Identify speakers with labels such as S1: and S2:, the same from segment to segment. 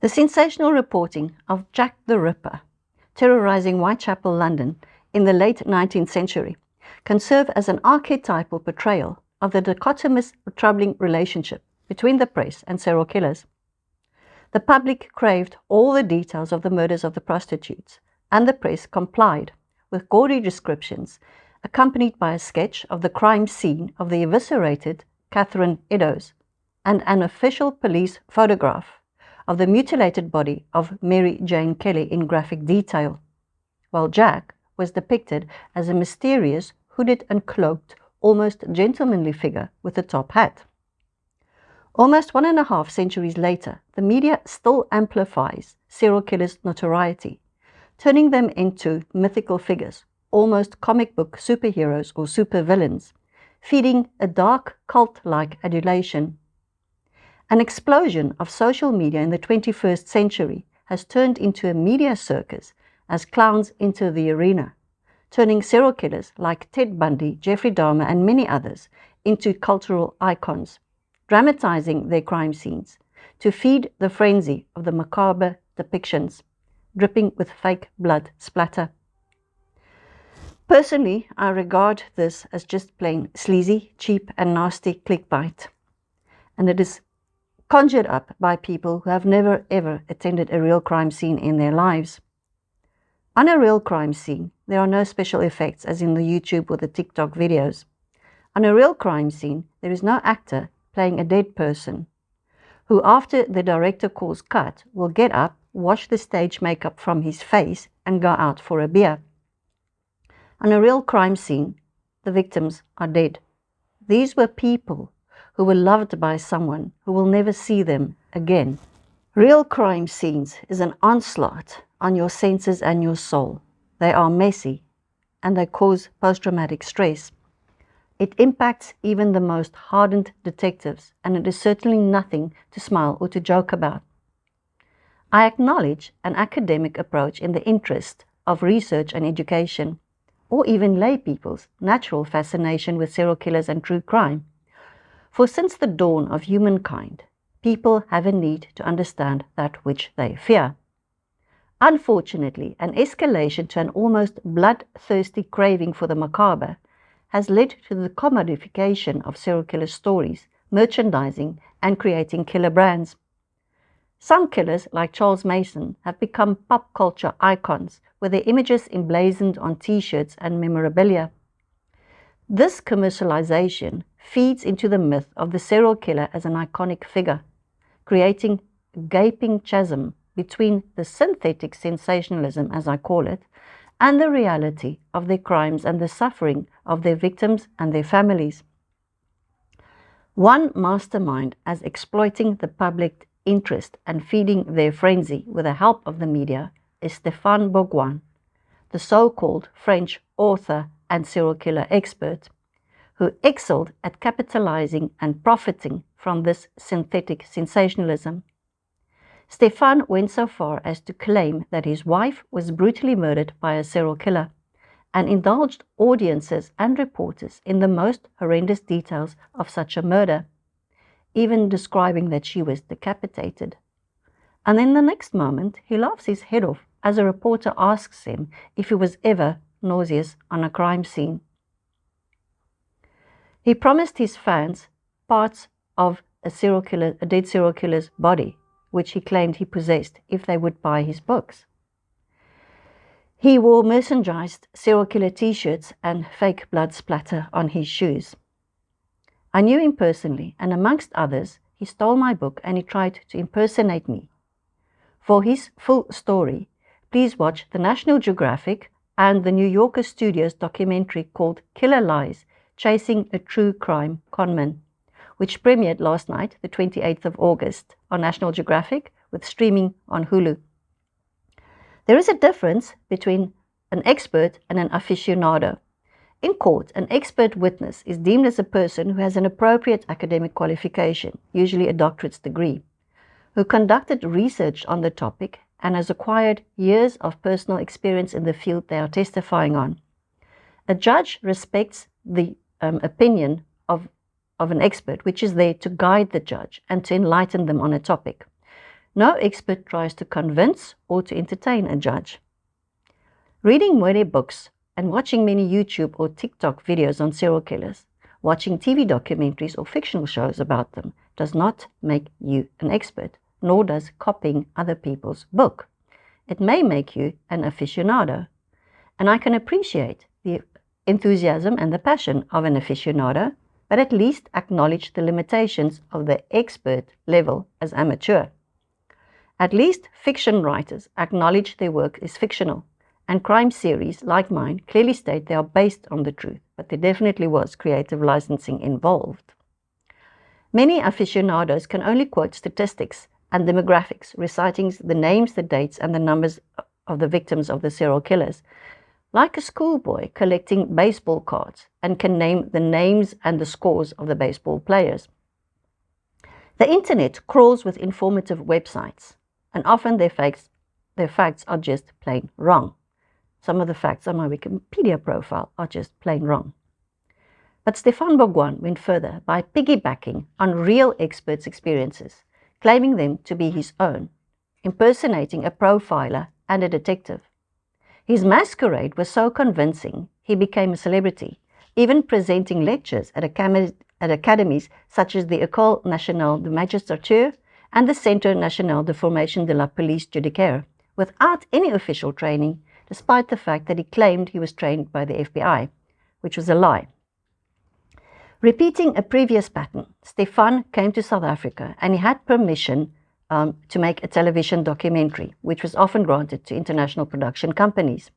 S1: The sensational reporting of Jack the Ripper terrorizing Whitechapel, London in the late 19th century can serve as an archetypal portrayal of the dichotomous, troubling relationship between the press and serial killers. The public craved all the details of the murders of the prostitutes, and the press complied with gaudy descriptions accompanied by a sketch of the crime scene of the eviscerated Catherine Eddowes and an official police photograph of the mutilated body of Mary Jane Kelly in graphic detail, while Jack was depicted as a mysterious, hooded and cloaked, almost gentlemanly figure with a top hat. Almost 1.5 centuries later, the media still amplifies serial killers' notoriety, turning them into mythical figures, almost comic book superheroes or supervillains, feeding a dark cult-like adulation. An explosion of social media in the 21st century has turned into a media circus as clowns enter the arena, turning serial killers like Ted Bundy, Jeffrey Dahmer, and many others into cultural icons, dramatizing their crime scenes to feed the frenzy of the macabre depictions, dripping with fake blood splatter. Personally, I regard this as just plain sleazy, cheap, and nasty clickbait, and it is conjured up by people who have never ever attended a real crime scene in their lives. On a real crime scene, there are no special effects as in the YouTube or the TikTok videos. On a real crime scene, there is no actor playing a dead person, who after the director calls cut will get up, wash the stage makeup from his face and go out for a beer. On a real crime scene, the victims are dead. These were people who were loved by someone who will never see them again. Real crime scenes is an onslaught on your senses and your soul. They are messy and they cause post-traumatic stress. It impacts even the most hardened detectives, and it is certainly nothing to smile or to joke about. I acknowledge an academic approach in the interest of research and education, or even lay people's natural fascination with serial killers and true crime. For since the dawn of humankind, people have a need to understand that which they fear. Unfortunately, an escalation to an almost bloodthirsty craving for the macabre has led to the commodification of serial killer stories, merchandising, and creating killer brands. Some killers, like Charles Mason, have become pop culture icons, with their images emblazoned on t-shirts and memorabilia. This commercialization feeds into the myth of the serial killer as an iconic figure, creating a gaping chasm between the synthetic sensationalism, as I call it, and the reality of their crimes and the suffering of their victims and their families. One mastermind as exploiting the public interest and feeding their frenzy with the help of the media is Stéphane Bourgoin, the so-called French author and serial killer expert, who excelled at capitalizing and profiting from this synthetic sensationalism. Stefan went so far as to claim that his wife was brutally murdered by a serial killer, and indulged audiences and reporters in the most horrendous details of such a murder, even describing that she was decapitated. And then the next moment, he laughs his head off as a reporter asks him if he was ever nauseous on a crime scene. He promised his fans parts of a dead serial killer's body, which he claimed he possessed, if they would buy his books. He wore merchandised serial killer t-shirts and fake blood splatter on his shoes. I knew him personally, and amongst others, he stole my book and he tried to impersonate me. For his full story, please watch the National Geographic and the New Yorker Studios documentary called Killer Lies: Chasing a True Crime Conman, which premiered last night, the 28th of August, on National Geographic, with streaming on Hulu. There is a difference between an expert and an aficionado. In court, an expert witness is deemed as a person who has an appropriate academic qualification, usually a doctorate's degree, who conducted research on the topic and has acquired years of personal experience in the field they are testifying on. A judge respects the opinion of an expert, which is there to guide the judge and to enlighten them on a topic. No expert tries to convince or to entertain a judge. Reading murder books and watching many YouTube or TikTok videos on serial killers, watching TV documentaries or fictional shows about them does not make you an expert, nor does copying other people's book. It may make you an aficionado, and I can appreciate the enthusiasm and the passion of an aficionado, but at least acknowledge the limitations of the expert level as amateur. At least fiction writers acknowledge their work is fictional, and crime series like mine clearly state they are based on the truth, but there definitely was creative licensing involved. Many aficionados can only quote statistics and demographics, reciting the names, the dates, and the numbers of the victims of the serial killers, like a schoolboy collecting baseball cards, and can name the names and the scores of the baseball players. The internet crawls with informative websites, and often their facts are just plain wrong. Some of the facts on my Wikipedia profile are just plain wrong. But Stéphane Bourgoin went further by piggybacking on real experts' experiences, claiming them to be his own, impersonating a profiler and a detective. His masquerade was so convincing, he became a celebrity, even presenting lectures at academies such as the École Nationale de Magistrature and the Centre National de Formation de la Police Judiciaire, without any official training, despite the fact that he claimed he was trained by the FBI, which was a lie. Repeating a previous pattern, Stefan came to South Africa and he had permission to make a television documentary, which was often granted to international production companies.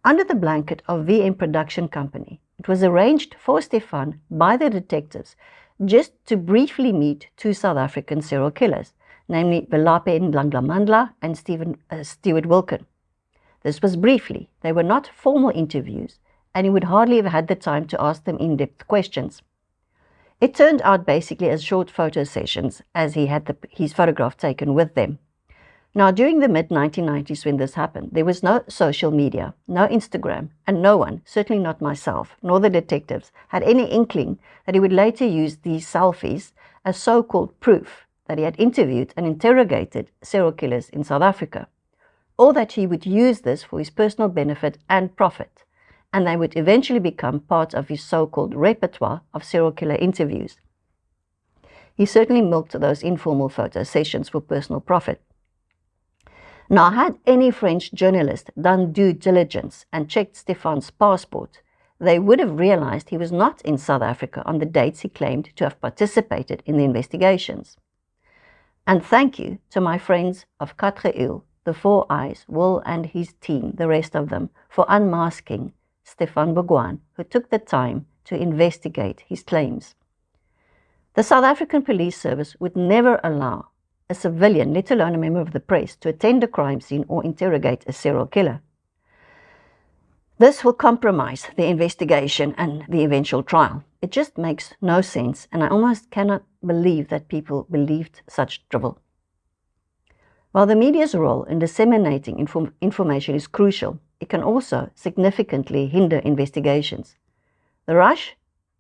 S1: Under the blanket of VM Production Company, it was arranged for Stefan by the detectives just to briefly meet two South African serial killers, namely Velape Ndlandlamandla and Stewart Wilken. This was briefly. They were not formal interviews, and he would hardly have had the time to ask them in-depth questions. It turned out basically as short photo sessions, as he had his photograph taken with them. Now, during the mid-1990s when this happened, there was no social media, no Instagram, and no one, certainly not myself, nor the detectives, had any inkling that he would later use these selfies as so-called proof that he had interviewed and interrogated serial killers in South Africa, or that he would use this for his personal benefit and profit, and they would eventually become part of his so-called repertoire of serial killer interviews. He certainly milked those informal photo sessions for personal profit. Now, had any French journalist done due diligence and checked Stephan's passport, they would have realized he was not in South Africa on the dates he claimed to have participated in the investigations. And thank you to my friends of Quatre Îles, the Four Eyes, Will and his team, the rest of them, for unmasking Stéphane Bourgoin, who took the time to investigate his claims. The South African Police Service would never allow a civilian, let alone a member of the press, to attend a crime scene or interrogate a serial killer. This will compromise the investigation and the eventual trial. It just makes no sense, and I almost cannot believe that people believed such drivel. While the media's role in disseminating information is crucial, it can also significantly hinder investigations. The rush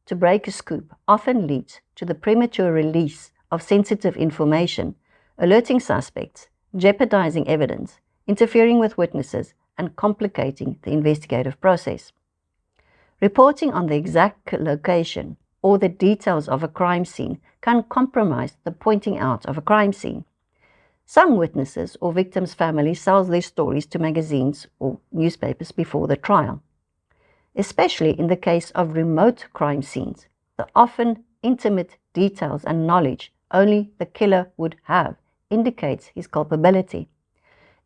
S1: to break a scoop often leads to the premature release of sensitive information, alerting suspects, jeopardizing evidence, interfering with witnesses, and complicating the investigative process. Reporting on the exact location or the details of a crime scene can compromise the pointing out of a crime scene. Some witnesses or victims' families sell their stories to magazines or newspapers before the trial. Especially in the case of remote crime scenes, the often intimate details and knowledge only the killer would have indicates his culpability.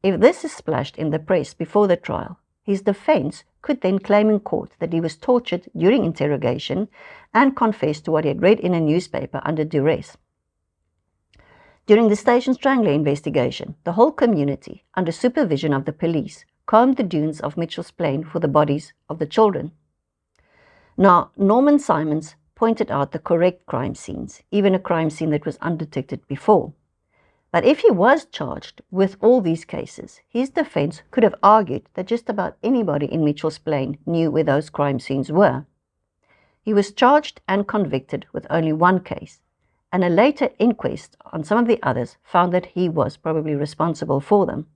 S1: If this is splashed in the press before the trial, his defense could then claim in court that he was tortured during interrogation and confess to what he had read in a newspaper under duress. During the Station Strangler investigation, the whole community, under supervision of the police, combed the dunes of Mitchell's Plain for the bodies of the children. Now, Norman Simons pointed out the correct crime scenes, even a crime scene that was undetected before. But if he was charged with all these cases, his defense could have argued that just about anybody in Mitchell's Plain knew where those crime scenes were. He was charged and convicted with only one case, and a later inquest on some of the others found that he was probably responsible for them.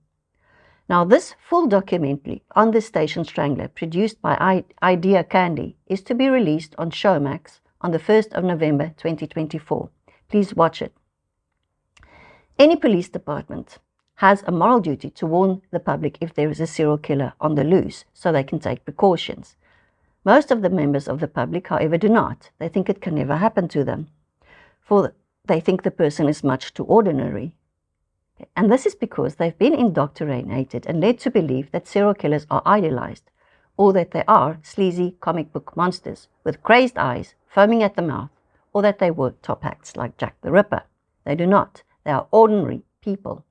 S1: Now, this full documentary on the Station Strangler, produced by Idea Candy, is to be released on Showmax on the 1st of November 2024. Please watch it. Any police department has a moral duty to warn the public if there is a serial killer on the loose, so they can take precautions. Most of the members of the public, however, do not. They think it can never happen to them, for they think the person is much too ordinary. And this is because they've been indoctrinated and led to believe that serial killers are idolized, or that they are sleazy comic book monsters with crazed eyes, foaming at the mouth, or that they wore top hats like Jack the Ripper. They do not. They are ordinary people.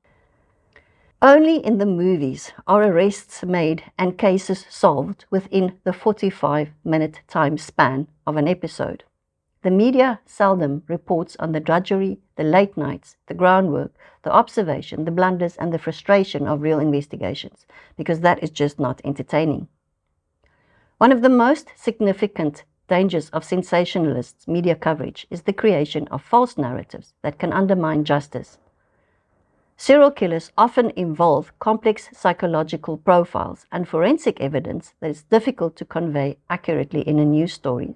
S1: Only in the movies are arrests made and cases solved within the 45-minute time span of an episode. The media seldom reports on the drudgery, the late nights, the groundwork, the observation, the blunders, and the frustration of real investigations, because that is just not entertaining. One of the most significant dangers of sensationalist media coverage is the creation of false narratives that can undermine justice. Serial killers often involve complex psychological profiles and forensic evidence that is difficult to convey accurately in a news story.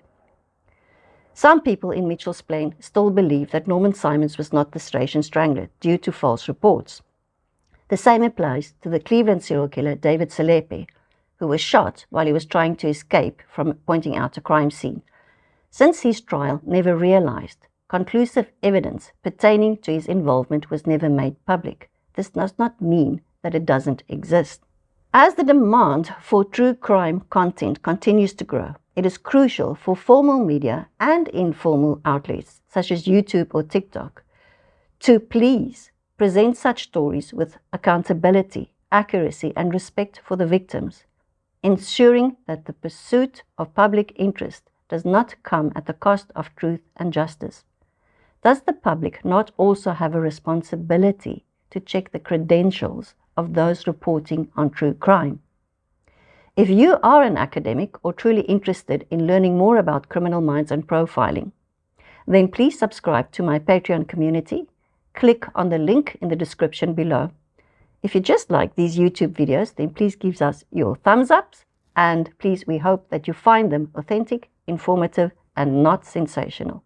S1: Some people in Mitchell's Plain still believe that Norman Simons was not the Station Strangler due to false reports. The same applies to the Cleveland serial killer David Selepe, who was shot while he was trying to escape from pointing out a crime scene. Since his trial never realized, conclusive evidence pertaining to his involvement was never made public. This does not mean that it doesn't exist. As the demand for true crime content continues to grow, it is crucial for formal media and informal outlets, such as YouTube or TikTok, to please present such stories with accountability, accuracy, and respect for the victims, ensuring that the pursuit of public interest does not come at the cost of truth and justice. Does the public not also have a responsibility to check the credentials of those reporting on true crime? If you are an academic or truly interested in learning more about criminal minds and profiling, then please subscribe to my Patreon community. Click on the link in the description below. If you just like these YouTube videos, then please give us your thumbs ups, and please, we hope that you find them authentic, informative, and not sensational.